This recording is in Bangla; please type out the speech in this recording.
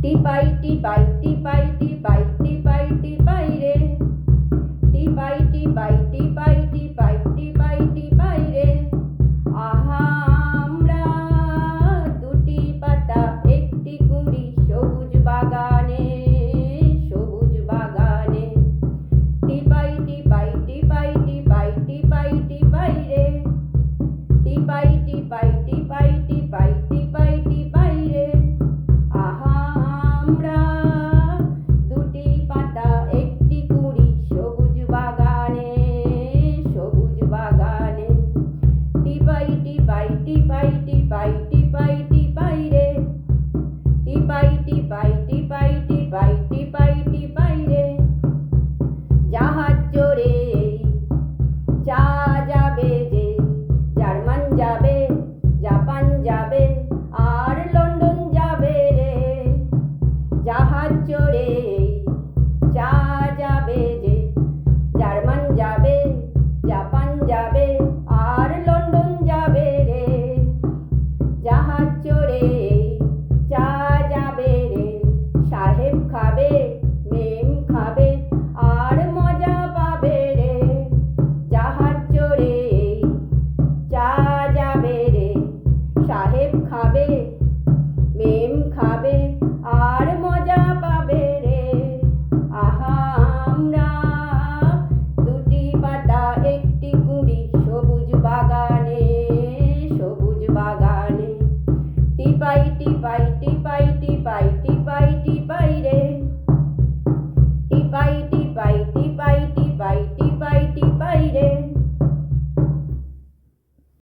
টিপাই টিপাই টিপাই টিপাই টিপাই টিপাই রে, টিপাই টিপাই টিপাই টিপাই টিপাই টিপাই রে। আহা আমরা দুটি পাতা একটি কুঁড়ি সবুজ বাগানে, সবুজ বাগানে। টিপাই টিপাই টিপাই টিপাই টিপাই টিপাই রে, টিপাই টিপাই টিপাই টিপাই টিপাই টিপাই রে। আহা আমরা দুটি পাতা একটি কুঁড়ি সবুজ বাগানে, সবুজ বাগানে। টিপাই টিপাই টিপাই টিপাই টিপাই টিপাই রে, টিপাই টিপাই টিপাই টিপাই টিপাই টিপাই রে। জাহাজ চড়ে চা যাবে যে, জার্মান যাবে, জাপান যাবে, আর লন্ডন যাবে রে। জাহাজ চড়ে চা যাবে যে, জার্মান যাবে, জাপান যাবে, আর লন্ডন যাবে রে। জাহাজ চড়ে চা যাবে রে, সাহেব খাবে, মেম খাবে, আর মজা পাবে রে। জাহাজ চড়ে চা যাবে রে, সাহেব খাবে, মেম খাবে, আর মজা পাবে রে। আহা আমরা দুটি পাতা একটি কুঁড়ি সবুজ বাগানে, সবুজ বাগানে। টিপাই টিপাই টিপাই টিপাই টিপাই টিপাই